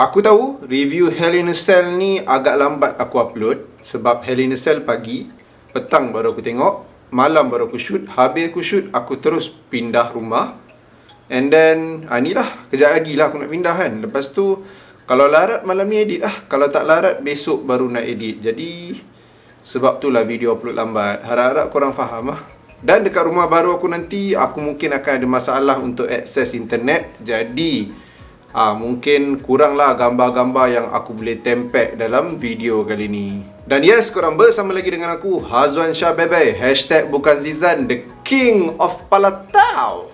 Aku tahu review Hell in a Cell ni agak lambat aku upload sebab Hell in a Cell pagi, petang baru aku tengok, malam baru aku shoot, habis aku shoot aku terus pindah rumah. And then inilah, kejap lagi lah aku nak pindah kan. Lepas tu kalau larat malam ni edit lah, kalau tak larat besok baru nak edit. Jadi sebab tu lah video upload lambat. Harap-harap korang faham lah. Dan dekat rumah baru aku nanti, aku mungkin akan ada masalah untuk akses internet. Jadi mungkin kuranglah gambar-gambar yang aku boleh tempel dalam video kali ni. Dan yes, korang bersama lagi dengan aku, Hazwan Shah Bebe, #bukan Zizan, the king of Palatau.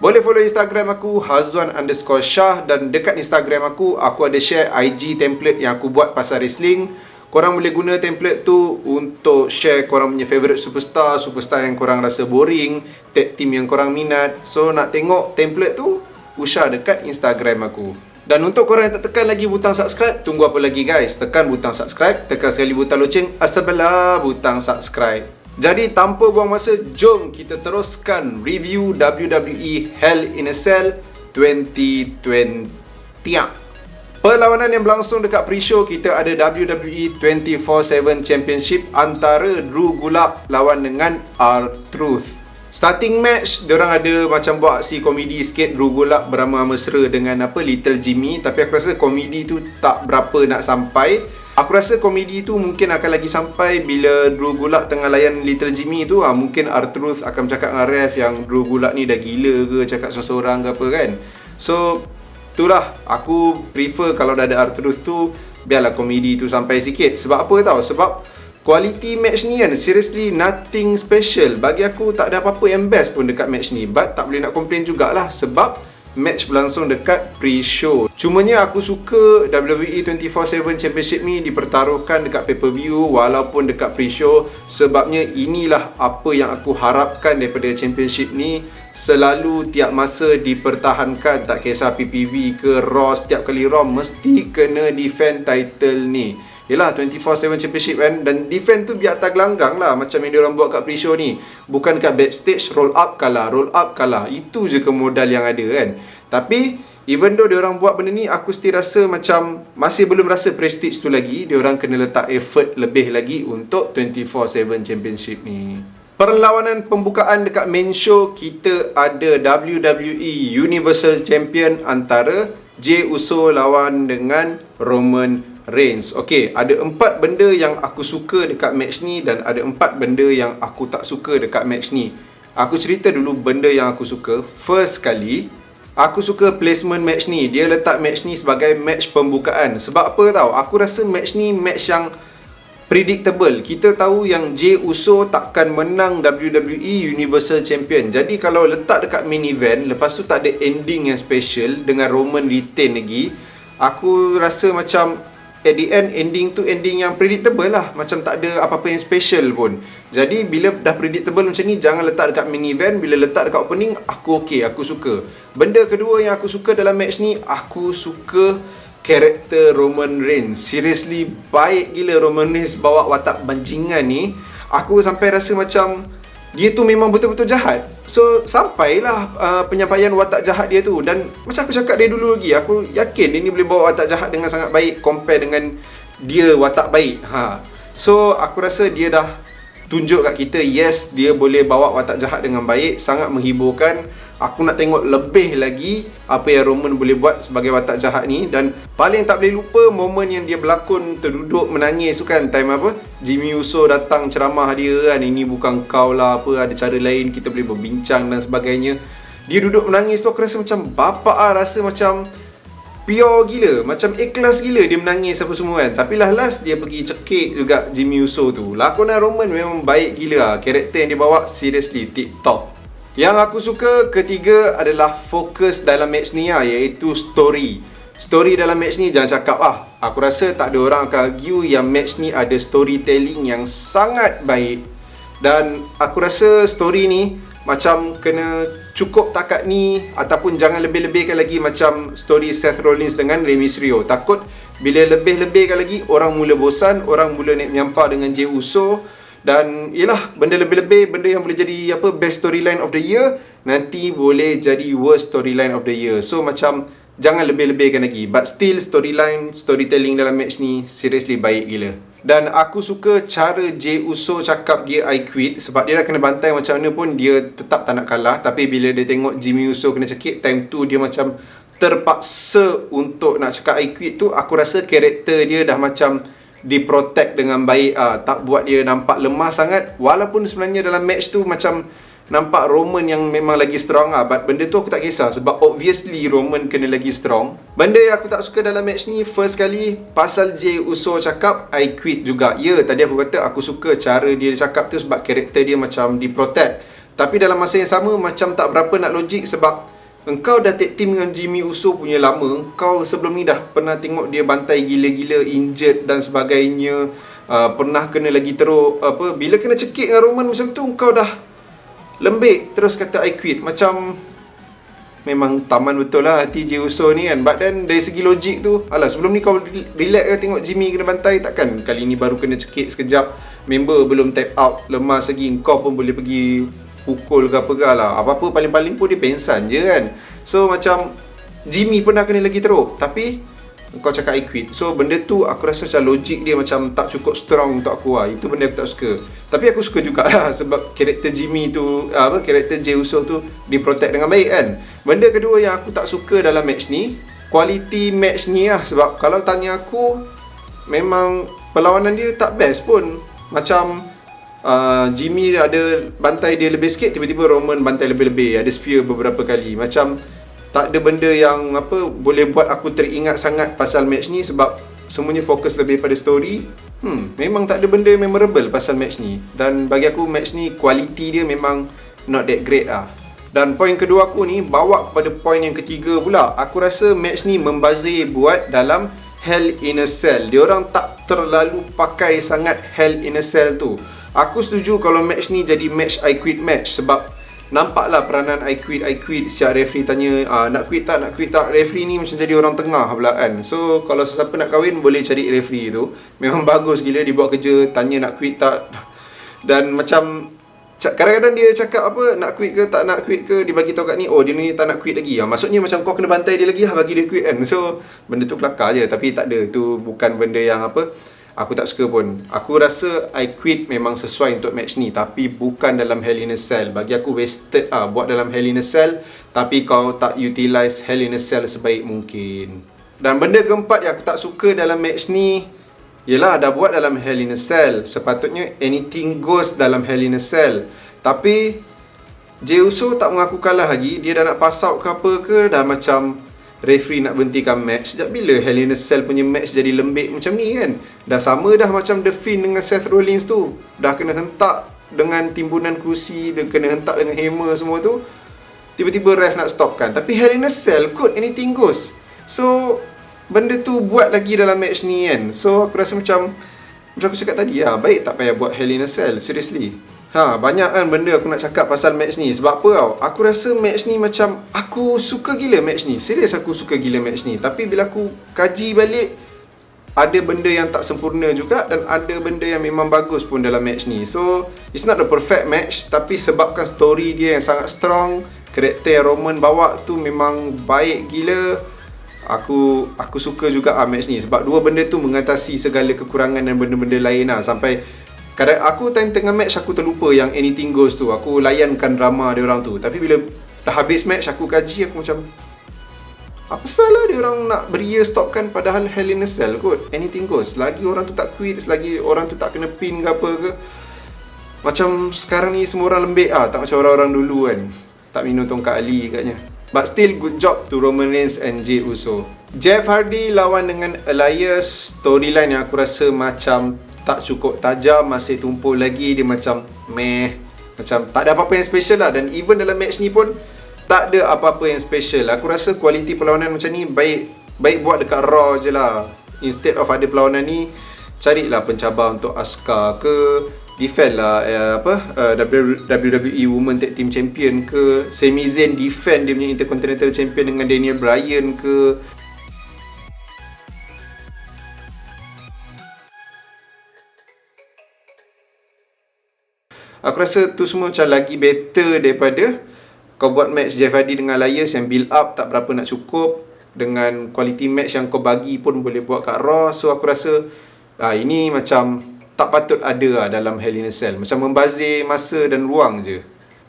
Boleh follow Instagram aku, Hazwan_Shah. Dan dekat Instagram aku ada share IG template yang aku buat pasal wrestling. Korang boleh guna template tu untuk share korang punya favourite superstar yang korang rasa boring, tag team yang korang minat. So nak tengok template tu, usah dekat Instagram aku. Dan untuk korang yang tak tekan lagi butang subscribe, tunggu apa lagi guys? Tekan butang subscribe, tekan sekali butang loceng, sebelah butang subscribe. Jadi tanpa buang masa, jom kita teruskan review WWE Hell in a Cell 2020. Perlawanan yang berlangsung dekat pre-show, kita ada WWE 24/7 Championship antara Drew Gulak lawan dengan R-Truth. Starting match, diorang ada macam buat aksi komedi sikit. Drew Gulak beramah mesra dengan Little Jimmy. Tapi aku rasa komedi tu tak berapa nak sampai. Aku rasa komedi tu mungkin akan lagi sampai bila Drew Gulak tengah layan Little Jimmy tu. Mungkin R-Truth akan cakap dengan ref yang Drew Gulak ni dah gila ke, cakap seorang-seorang ke apa kan. So itulah, aku prefer kalau dah ada R-Truth tu, biarlah komedi tu sampai sikit. Sebab apa tau? Sebab quality match ni kan, seriously nothing special. Bagi aku tak ada apa-apa yang best pun dekat match ni. But tak boleh nak complain jugalah sebab match berlangsung dekat pre-show. Cumanya aku suka WWE 24/7 Championship ni dipertaruhkan dekat pay-per-view walaupun dekat pre-show. Sebabnya inilah apa yang aku harapkan daripada championship ni. Selalu tiap masa dipertahankan, tak kisah PPV ke Raw. Setiap kali Raw mesti kena defend title ni. Yelah 24/7 Championship kan. Dan defend tu biar tak gelanggang lah, macam yang diorang buat kat pre-show ni. Bukan kat backstage roll up kalah. Itu je kemodal yang ada kan. Tapi even though diorang buat benda ni, aku still rasa macam masih belum rasa prestige tu lagi. Diorang kena letak effort lebih lagi untuk 24/7 Championship ni. Perlawanan pembukaan dekat main show, kita ada WWE Universal Champion antara Jey Uso lawan dengan Roman Reigns. Okay, ada 4 benda yang aku suka dekat match ni dan ada 4 benda yang aku tak suka dekat match ni. Aku cerita dulu benda yang aku suka. First kali, aku suka placement match ni. Dia letak match ni sebagai match pembukaan. Sebab apa tau? Aku rasa match ni match yang predictable. Kita tahu yang Jey Uso takkan menang WWE Universal Champion. Jadi kalau letak dekat main event, lepas tu tak ada ending yang special dengan Roman retain lagi, aku rasa macam at the end, ending tu ending yang predictable lah. Macam tak ada apa-apa yang special pun. Jadi bila dah predictable macam ni, jangan letak dekat main event. Bila letak dekat opening, aku okay, aku suka. Benda kedua yang aku suka dalam match ni, aku suka karakter Roman Reigns. Seriously, baik gila Roman Reigns bawa watak banjingan ni. Aku sampai rasa macam dia tu memang betul-betul jahat. So sampailah penyampaian watak jahat dia tu. Dan macam aku cakap dari dulu lagi, aku yakin dia ni boleh bawa watak jahat dengan sangat baik compare dengan dia watak baik. So aku rasa dia dah tunjuk kat kita, yes, dia boleh bawa watak jahat dengan baik. Sangat menghiburkan. Aku nak tengok lebih lagi apa yang Roman boleh buat sebagai watak jahat ni. Dan paling tak boleh lupa momen yang dia berlakon terduduk menangis tu kan, time Jimmy Uso datang ceramah dia kan, ini bukan kau lah, ada cara lain, kita boleh berbincang dan sebagainya. Dia duduk menangis tu, aku rasa macam bapak rasa macam pure gila, macam ikhlas gila dia menangis apa semua kan. Tapi last dia pergi cekik juga Jimmy Uso tu. Lakonan Roman memang baik gila. Karakter yang dia bawa seriously tip top. Yang aku suka ketiga adalah fokus dalam match ni iaitu story. Story dalam match ni jangan cakap Aku rasa tak ada orang akan argue yang match ni ada storytelling yang sangat baik. Dan aku rasa story ni macam kena cukup takat ni, ataupun jangan lebih-lebihkan lagi macam story Seth Rollins dengan Rey Mysterio. Takut bila lebih-lebihkan lagi, orang mula bosan, orang mula naik menyampah dengan Jey Uso. Dan yelah, benda lebih-lebih, benda yang boleh jadi best storyline of the year, nanti boleh jadi worst storyline of the year. So macam jangan lebih-lebihkan lagi. But still, storytelling dalam match ni seriously baik gila. Dan aku suka cara Jey Uso cakap dia I quit. Sebab dia dah kena bantai macam mana pun, dia tetap tak nak kalah. Tapi bila dia tengok Jimmy Uso kena cekik, time tu dia macam terpaksa untuk nak cakap I quit tu. Aku rasa karakter dia dah macam diprotect dengan baik, tak buat dia nampak lemah sangat. Walaupun sebenarnya dalam match tu macam nampak Roman yang memang lagi strong but benda tu aku tak kisah, sebab obviously Roman kena lagi strong. Benda yang aku tak suka dalam match ni, first kali pasal Jey Uso cakap I quit juga. Ya, tadi aku kata aku suka cara dia cakap tu sebab karakter dia macam diprotect. Tapi dalam masa yang sama macam tak berapa nak logik, sebab engkau dah tag team dengan Jimmy Uso punya lama. Engkau sebelum ni dah pernah tengok dia bantai gila-gila, injured dan sebagainya, pernah kena lagi teruk bila kena cekik dengan Roman macam tu, engkau dah lembik terus kata I quit. Macam memang taman betul lah hati Jey Uso ni kan. But then dari segi logik tu, alah sebelum ni kau relax ke tengok Jimmy kena bantai? Takkan kali ni baru kena cekik sekejap, member belum tap out, lemas lagi, kau pun boleh pergi pukul ke apa ke lah. Apa-apa paling-paling pun dia pensan je kan. So macam Jimmy pernah kena lagi teruk, tapi kau cakap I quit. So benda tu aku rasa macam logik dia macam tak cukup strong untuk aku lah. Itu benda aku tak suka. Tapi aku suka jugalah sebab karakter Jimmy tu, karakter Jey Uso tu diprotect dengan baik kan. Benda kedua yang aku tak suka dalam match ni, quality match ni lah. Sebab kalau tanya aku, memang perlawanan dia tak best pun. Macam Jimmy ada bantai dia lebih sikit, tiba-tiba Roman bantai lebih-lebih, ada spear beberapa kali. Macam tak ada benda yang boleh buat aku teringat sangat pasal match ni, sebab semuanya fokus lebih pada story. Memang tak ada benda memorable pasal match ni. Dan bagi aku match ni quality dia memang not that great lah. Dan poin kedua aku ni bawa kepada poin yang ketiga pula. Aku rasa match ni membazir buat dalam Hell in a Cell. Diorang tak terlalu pakai sangat Hell in a Cell tu. Aku setuju kalau match ni jadi match I quit match, sebab nampaklah peranan I quit. Siap referee tanya, nak quit tak? Referee ni macam jadi orang tengah pula kan. So kalau sesiapa nak kahwin, boleh cari referee tu. Memang bagus gila, dia buat kerja, tanya nak quit tak. Dan macam kadang-kadang dia cakap nak quit ke tak nak quit ke, dia bagi tahu kat ni, oh dia ni tak nak quit lagi. Maksudnya macam kau kena bantai dia lagi bagi dia quit kan. So benda tu kelakar je. Tapi tak ada, tu bukan benda yang aku tak suka pun. Aku rasa I quit memang sesuai untuk match ni, tapi bukan dalam Hell in a Cell. Bagi aku wasted buat dalam Hell in a Cell, tapi kau tak utilize Hell in a Cell sebaik mungkin. Dan benda keempat yang aku tak suka dalam match ni, yelah dah buat dalam Hell in a Cell, sepatutnya anything goes dalam Hell in a Cell. Tapi Jey Uso tak mengaku kalah lagi. Dia dah nak pass out ke apa ke, dah macam referee nak berhentikan match. Sejak bila Hell in a Cell punya match jadi lembik macam ni kan? Dah sama dah macam The Fiend dengan Seth Rollins tu. Dah kena hentak dengan timbunan kerusi, dia kena hentak dengan hammer semua tu. Tiba-tiba ref nak stopkan. Tapi Hell in a Cell kot, anything goes. So benda tu buat lagi dalam match ni kan. So aku rasa macam aku cakap tadi baik tak payah buat Hell in a Cell, seriously. Banyak kan benda aku nak cakap pasal match ni. Sebab apa tau, aku rasa match ni macam aku suka gila match ni. Serius aku suka gila match ni. Tapi bila aku kaji balik, ada benda yang tak sempurna juga, dan ada benda yang memang bagus pun dalam match ni. So it's not a perfect match, tapi sebabkan story dia yang sangat strong, karakter Roman bawa tu memang baik gila. Aku suka juga match ni. Sebab dua benda tu mengatasi segala kekurangan dan benda-benda lain Sampai kadang aku time tengah match aku terlupa yang anything goes tu. Aku layankan drama dia orang tu. Tapi bila dah habis match aku kaji, aku macam apa salah dia orang nak beria stopkan, padahal Hell in a Cell kot, anything goes. Selagi orang tu tak quit, selagi orang tu tak kena pin ke apa ke. Macam sekarang ni semua orang lembik tak macam orang-orang dulu kan, tak minum tongkat Ali katnya. But still good job to Roman Reigns and Jey Uso. Jeff Hardy lawan dengan Elias, storyline yang aku rasa macam tak cukup tajam, masih tumpul lagi. Dia macam macam tak ada apa-apa yang special lah. Dan even dalam match ni pun tak ada apa-apa yang special. Aku rasa kualiti perlawanan macam ni baik buat dekat Raw je lah. Instead of ada perlawanan ni, carilah pencabar untuk Asuka ke, defend lah WWE Women Tag Team Champion ke, Sami Zayn defend dia punya Intercontinental Champion dengan Daniel Bryan ke. Aku rasa tu semua macam lagi better daripada kau buat match Jeff Hardy dengan Elias yang build up tak berapa nak cukup. dengan quality match yang kau bagi pun boleh buat kat Raw. So aku rasa ini macam tak patut ada lah dalam Hell in a Cell. Macam membazir masa dan ruang je.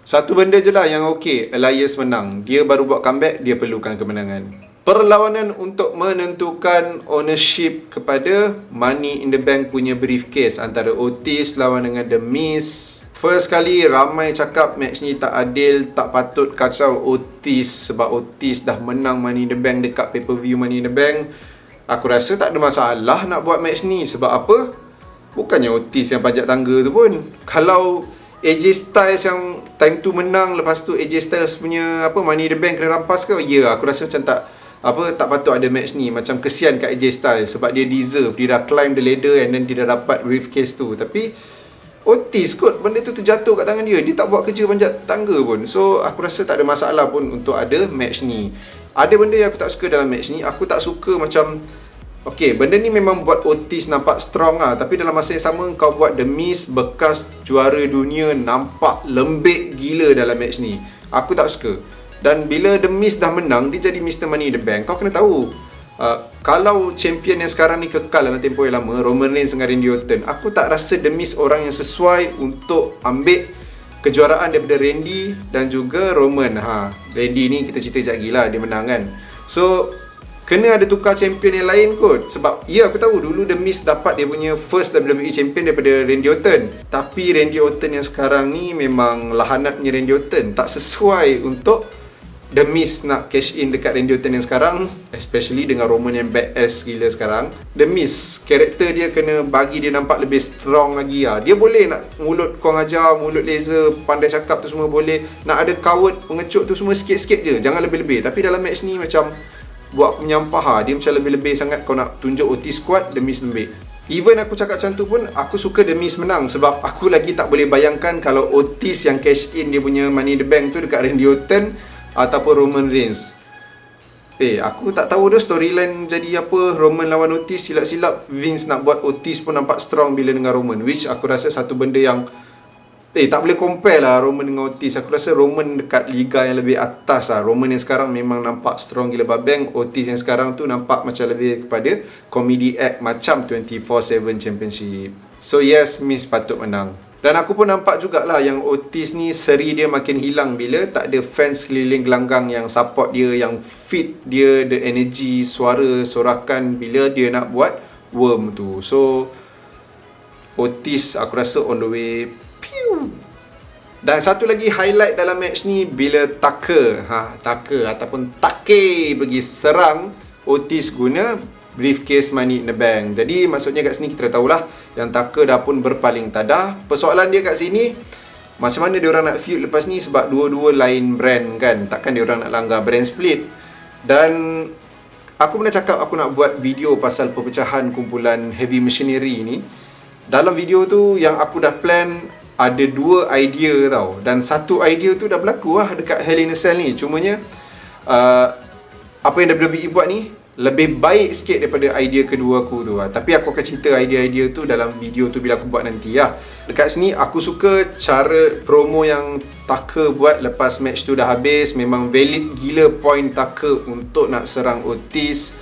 Satu benda je lah yang okey, Elias menang. Dia baru buat comeback, dia perlukan kemenangan. Perlawanan untuk menentukan ownership kepada Money in the Bank punya briefcase antara Otis lawan dengan The Miz. First kali ramai cakap match ni tak adil, tak patut kacau Otis sebab Otis dah menang Money in the Bank dekat pay-per-view Money in the Bank. Aku rasa tak ada masalah nak buat match ni. Sebab apa? Bukannya Otis yang panjat tangga tu pun. Kalau AJ Styles yang time tu menang, lepas tu AJ Styles punya Money in the Bank kena rampas ke? Ya, aku rasa macam tak patut ada match ni. Macam kesian kat AJ Styles sebab dia deserve, dia dah climb the ladder and then dia dah dapat briefcase tu. Tapi Otis kot, benda tu terjatuh kat tangan dia. Dia tak buat kerja panjat tangga pun. So aku rasa tak ada masalah pun untuk ada match ni. Ada benda yang aku tak suka dalam match ni. Aku tak suka macam benda ni memang buat Otis nampak strong lah. Tapi dalam masa yang sama kau buat The Miz, bekas juara dunia, nampak lembik gila dalam match ni. Aku tak suka. Dan bila The Miz dah menang, dia jadi Mr. Money in the Bank. Kau kena tahu, kalau champion yang sekarang ni kekal dalam tempoh yang lama, Roman Reigns dengan Randy Orton, aku tak rasa The Miz orang yang sesuai untuk ambil kejuaraan daripada Randy dan juga Roman. Randy ni kita cerita sekejap lagi lah, dia menang kan. So kena ada tukar champion yang lain kot. Sebab aku tahu dulu The Miz dapat dia punya first WWE champion daripada Randy Orton. Tapi Randy Orton yang sekarang ni memang lahanatnya Randy Orton, tak sesuai untuk The Miz nak cash in dekat Randy Orton yang sekarang, especially dengan Roman yang badass gila sekarang. The Miz, karakter dia kena bagi dia nampak lebih strong lagi lah. Dia boleh nak mulut kurang ajar, mulut laser, pandai cakap tu semua boleh. Nak ada coward, pengecut tu semua sikit-sikit je, jangan lebih-lebih. Tapi dalam match ni macam buat aku menyampah lah. Dia macam lebih-lebih sangat. Kau nak tunjuk Otis kuat, The Miz lembik. Even aku cakap macam tu pun, aku suka The Miz menang. Sebab aku lagi tak boleh bayangkan kalau Otis yang cash in dia punya Money in the Bank tu dekat Randy Orton ataupun Roman Reigns. Aku tak tahu dah storyline jadi apa. Roman lawan Otis, silap-silap Vince nak buat Otis pun nampak strong bila dengan Roman, which aku rasa satu benda yang tak boleh compare lah Roman dengan Otis. Aku rasa Roman dekat liga yang lebih atas lah. Roman yang sekarang memang nampak strong gila babeng. Otis yang sekarang tu nampak macam lebih kepada comedy act macam 24/7 Championship. So yes, Miz patut menang. Dan aku pun nampak jugalah yang Otis ni seri dia makin hilang bila tak ada fans keliling gelanggang yang support dia, yang fit dia, the energy, suara, sorakan bila dia nak buat worm tu. So Otis aku rasa on the way. Dan satu lagi highlight dalam match ni bila Tucker ataupun Take pergi serang Otis guna briefcase Money in the Bank. Jadi maksudnya kat sini kita tahulah yang Tucker dah pun berpaling tadah. Persoalan dia kat sini, macam mana dia orang nak feud lepas ni sebab dua-dua lain brand kan. Takkan dia orang nak langgar brand split. Dan aku pernah cakap aku nak buat video pasal perpecahan kumpulan Heavy Machinery ni. Dalam video tu yang aku dah plan ada dua idea tau. Dan satu idea tu dah berlaku lah dekat Hell in a Cell ni. Cumanya apa yang WWE buat ni lebih baik sikit daripada idea kedua aku tu lah. Tapi aku akan cerita idea-idea tu dalam video tu bila aku buat nanti lah. Dekat sini aku suka cara promo yang Tucker buat lepas match tu dah habis. Memang valid gila point Tucker untuk nak serang Otis.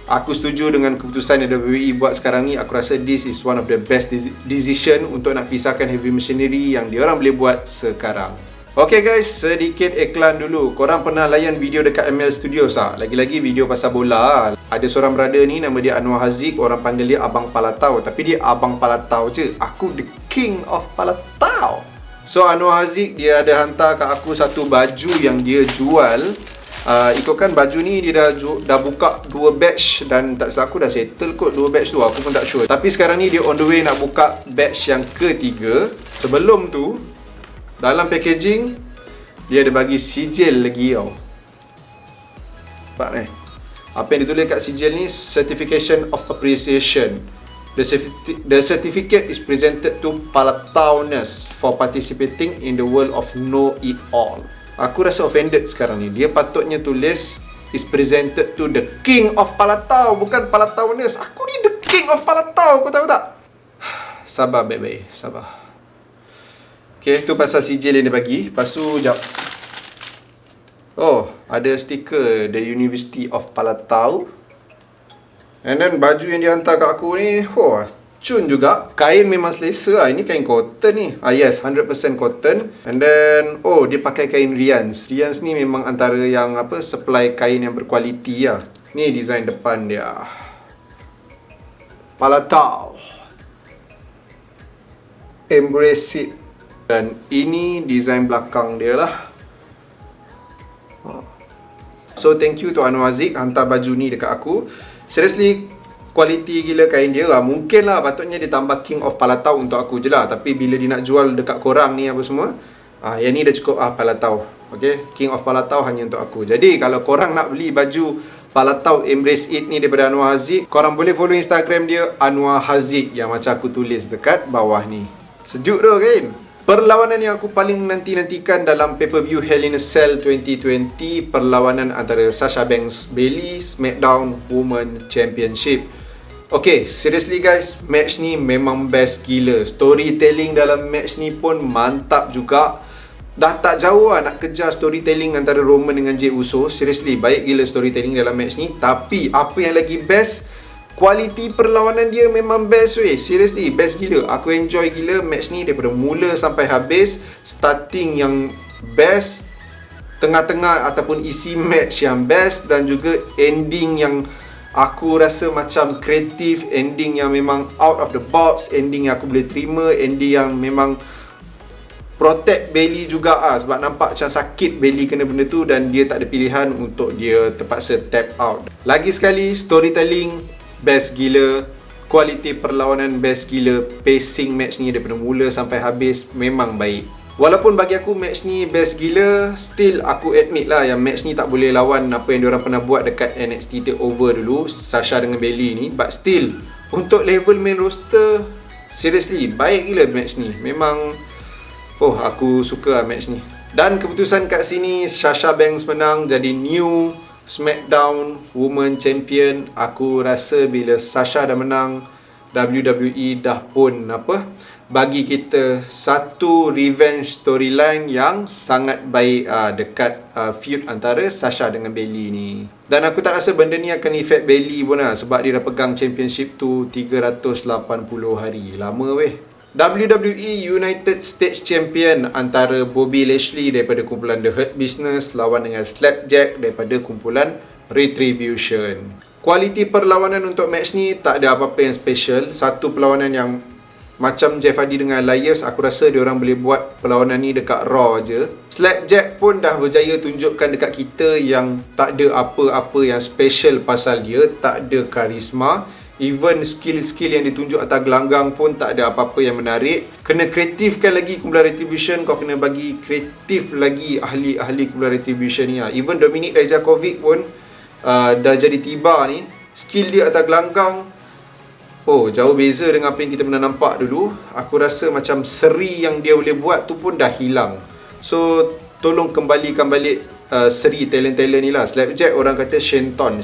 Aku setuju dengan keputusan yang WWE buat sekarang ni. Aku rasa this is one of the best decision untuk nak pisahkan Heavy Machinery yang diorang boleh buat sekarang. Okay guys, sedikit iklan dulu. Korang pernah layan video dekat ML Studios tak? Lagi-lagi video pasal bola. Ada seorang brother ni, nama dia Anwar Haziq. Orang panggil dia Abang Palatau. Tapi dia Abang Palatau je. Aku the king of Palatau. So Anwar Haziq, dia ada hantar kat aku satu baju yang dia jual. Ikutkan baju ni dia dah buka 2 batch. Dan tak salah aku dah settle kot 2 batch tu. Aku pun tak sure. Tapi sekarang ni dia on the way nak buka batch yang ketiga. Sebelum tu, dalam packaging dia ada bagi sijil lagi tau. Nampak ni? Apa yang ditulis kat sijil ni? Certification of Appreciation. The certificate is presented to Palatauners for participating in the world of Know It All. Aku rasa offended sekarang ni. Dia patutnya tulis is presented to the King of Palatau, bukan Palatauners. Aku ni the King of Palatau, kau tahu tak? Sabar baik-baik, sabar. Okay, tu pasal sijil yang dia bagi. Lepas tu, jap. Oh, ada stiker The University of Palatau. And then baju yang dihantar kat aku ni, cun juga. Kain memang selesa lah. Ini kain cotton ni. Yes, 100% cotton. And then, dia pakai kain Rians. Rians ni memang antara yang supply kain yang berkualiti lah. Ni design depan dia. Palatau. Embrace it. Dan ini design belakang dia lah. So thank you to Anwar Aziz hantar baju ni dekat aku. Seriously, kualiti gila kain dia lah. Mungkin lah patutnya dia tambah King of Palatau untuk aku je lah. Tapi bila dia nak jual dekat korang ni apa semua, yang ni dah cukup Palatau. Okay, King of Palatau hanya untuk aku. Jadi kalau korang nak beli baju Palatau Embrace It ni daripada Anwar Haziq, korang boleh follow Instagram dia Anwar Haziq yang macam aku tulis dekat bawah ni. Sejuk tu kan? Perlawanan yang aku paling nanti-nantikan dalam pay-per-view Hell in a Cell 2020, perlawanan antara Sasha Banks Bayley SmackDown Women Championship. Okay, seriously guys, match ni memang best gila. Storytelling dalam match ni pun mantap juga. Dah tak jauh lah nak kejar storytelling antara Roman dengan Jey Uso. Seriously, baik gila storytelling dalam match ni. Tapi apa yang lagi best, kualiti perlawanan dia memang best weh. Seriously, best gila. Aku enjoy gila match ni daripada mula sampai habis. Starting yang best, tengah-tengah ataupun isi match yang best, dan juga ending yang aku rasa macam kreatif, ending yang memang out of the box, ending yang aku boleh terima, ending yang memang protect Bayley juga sebab nampak macam sakit Bayley kena benda tu dan dia tak ada pilihan untuk dia terpaksa tap out. Lagi sekali, storytelling best gila, kualiti perlawanan best gila, pacing match ni daripada mula sampai habis memang baik. Walaupun bagi aku match ni best gila, still aku admit lah yang match ni tak boleh lawan apa yang diorang pernah buat dekat NXT TakeOver dulu, Sasha dengan Bayley ni. But still, untuk level main roster, seriously, baik gila match ni. Memang, aku suka lah match ni. Dan keputusan kat sini, Sasha Banks menang jadi new SmackDown Women Champion. Aku rasa bila Sasha dah menang, WWE dah pun bagi kita satu revenge storyline yang sangat baik dekat feud antara Sasha dengan Bayley ni. Dan aku tak rasa benda ni akan effect Bayley pun lah, sebab dia dah pegang championship tu 380 hari. Lama weh. WWE United States Champion antara Bobby Lashley daripada kumpulan The Hurt Business lawan dengan Slapjack daripada kumpulan Retribution. Kualiti perlawanan untuk match ni tak ada apa-apa yang special. Satu perlawanan yang macam Jeff Hardy dengan Elias, aku rasa diorang boleh buat perlawanan ni dekat Raw je. Slapjack pun dah berjaya tunjukkan dekat kita yang tak ada apa-apa yang special pasal dia, tak ada karisma. Even skill-skill yang ditunjuk atas gelanggang pun tak ada apa-apa yang menarik. Kena kreatifkan lagi kumpulan Retribution. Kau kena bagi kreatif lagi ahli-ahli kumpulan Retribution ni. Even Dominik Dijakovic pun dah jadi tiba ni. Skill dia atas gelanggang, jauh beza dengan apa yang kita pernah nampak dulu. Aku rasa macam seri yang dia boleh buat tu pun dah hilang. So, tolong kembalikan balik seri talent-talent ni lah. Slapjack orang kata Shenton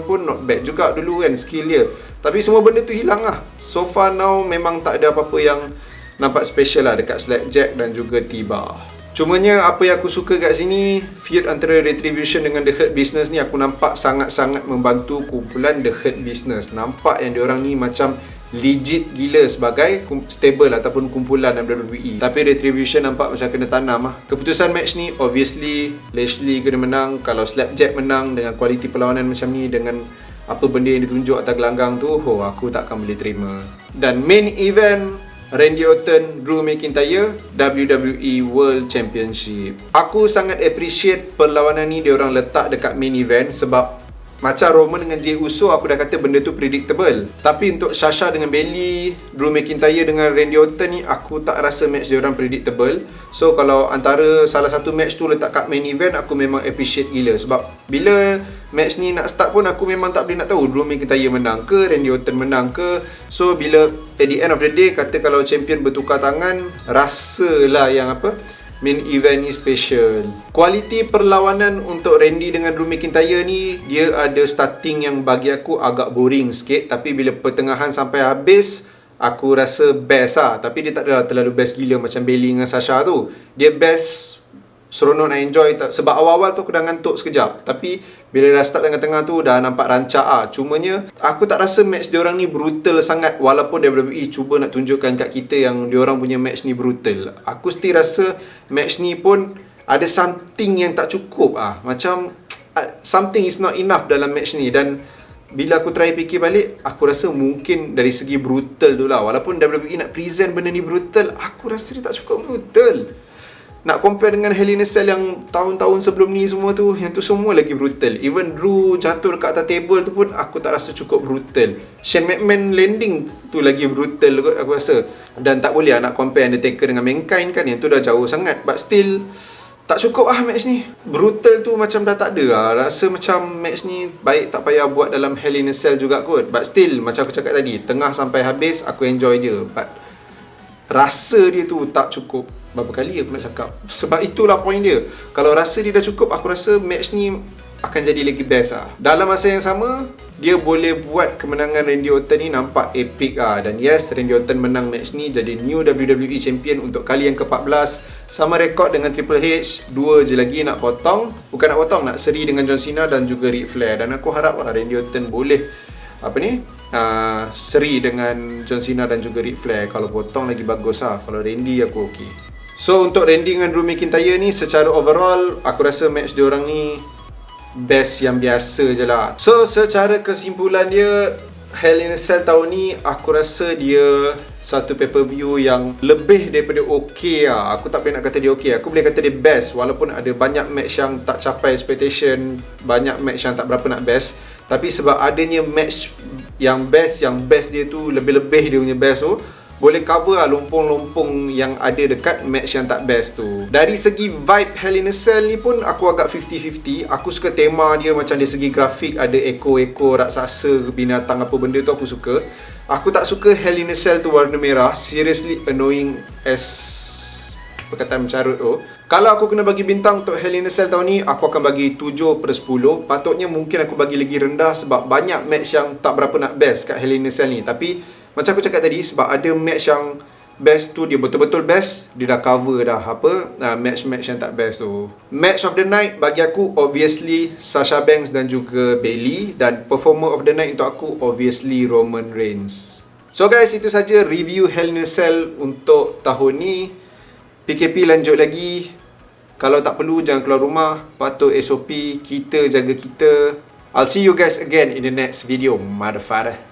pun not bad juga dulu kan skill dia. Tapi semua benda tu hilang lah. So far now memang tak ada apa-apa yang nampak special lah dekat Slapjack dan juga Tiba. Cumanya apa yang aku suka kat sini, feud antara Retribution dengan The Hurt Business ni aku nampak sangat-sangat membantu kumpulan The Hurt Business. Nampak yang diorang ni macam legit gila sebagai stable ataupun kumpulan WWE. Tapi Retribution nampak macam kena tanam lah. Keputusan match ni obviously Lashley kena menang. Kalau Slapjack menang dengan kualiti perlawanan macam ni, dengan apa benda yang ditunjuk atas gelanggang tu, aku takkan boleh terima. Dan main event, Randy Orton, Drew McIntyre, WWE World Championship. Aku sangat appreciate perlawanan ni diorang letak dekat main event sebab macam Roman dengan Jey Uso, aku dah kata benda tu predictable. Tapi untuk Sasha dengan Bayley, Drew McIntyre dengan Randy Orton ni, aku tak rasa match diorang predictable. So kalau antara salah satu match tu letak kat main event, aku memang appreciate gila. Sebab bila match ni nak start pun aku memang tak boleh nak tahu Drew McIntyre menang ke, Randy Orton menang ke. So bila at the end of the day, kata kalau champion bertukar tangan, rasalah yang main event ni special. Kualiti perlawanan untuk Randy dengan Drew McIntyre ni, dia ada starting yang bagi aku agak boring sikit. Tapi bila pertengahan sampai habis, aku rasa best lah. Tapi dia tak adalah terlalu best gila macam Bayley dengan Sasha tu. Dia best seronok nak enjoy sebab awal-awal tu aku dah ngantuk sekejap, tapi bila dah start tengah-tengah tu dah nampak rancak Cumanya aku tak rasa match diorang ni brutal sangat, walaupun WWE cuba nak tunjukkan kat kita yang diorang punya match ni brutal. Aku still rasa match ni pun ada something yang tak cukup macam something is not enough dalam match ni. Dan bila aku try fikir balik, aku rasa mungkin dari segi brutal tu lah, walaupun WWE nak present benda ni brutal, aku rasa dia tak cukup brutal. Nak compare dengan Hell in a Cell yang tahun-tahun sebelum ni semua tu, yang tu semua lagi brutal. Even Drew jatuh dekat atas table tu pun aku tak rasa cukup brutal. Shane McMahon landing tu lagi brutal aku rasa. Dan tak boleh nak compare Undertaker dengan Mankind kan, yang tu dah jauh sangat. But still tak cukup match ni. Brutal tu macam dah tak ada Rasa macam match ni baik tak payah buat dalam Hell in a Cell juga kot. But still macam aku cakap tadi, tengah sampai habis aku enjoy je. But rasa dia tu tak cukup. Berapa kali aku nak cakap. Sebab itulah point dia. Kalau rasa dia dah cukup, aku rasa match ni akan jadi lagi best Dalam masa yang sama, dia boleh buat kemenangan Randy Orton ni nampak epic Dan yes, Randy Orton menang match ni, jadi new WWE Champion untuk kali yang ke-14. Sama rekod dengan Triple H. 2 je lagi nak potong. Bukan nak potong, nak seri dengan John Cena dan juga Ric Flair. Dan aku harap Randy Orton boleh seri dengan John Cena dan juga Ric Flair. Kalau potong lagi bagus Kalau Randy aku okey. So untuk Randy dengan Drew McIntyre ni, secara overall aku rasa match diorang ni best yang biasa je lah. So secara kesimpulan dia, Hell in a Cell tahun ni aku rasa dia satu pay-per-view yang lebih daripada okey Aku tak boleh nak kata dia okey, aku boleh kata dia best. Walaupun ada banyak match yang tak capai expectation, banyak match yang tak berapa nak best, tapi sebab adanya match yang best dia tu lebih-lebih dia punya best tu, boleh cover lompong-lompong yang ada dekat match yang tak best tu. Dari segi vibe Hell in a Cell ni pun aku agak 50-50. Aku suka tema dia, macam dari segi grafik ada ekor-ekor raksasa, binatang apa benda tu aku suka. Aku tak suka Hell in a Cell tu warna merah. Seriously annoying as perkataan mencarut tu. Kalau aku kena bagi bintang untuk Hell in a Cell tahun ni, aku akan bagi 7/10. Patutnya mungkin aku bagi lagi rendah sebab banyak match yang tak berapa nak best kat Hell in a Cell ni. Tapi macam aku cakap tadi, sebab ada match yang best tu, dia betul-betul best, dia dah cover dah match-match yang tak best tu. Match of the night bagi aku obviously Sasha Banks dan juga Bayley. Dan performer of the night untuk aku obviously Roman Reigns. So guys, itu saja review Hell in a Cell untuk tahun ni. PKP lanjut lagi. Kalau tak perlu jangan keluar rumah. Patuh SOP, kita jaga kita. I'll see you guys again in the next video, motherfucker.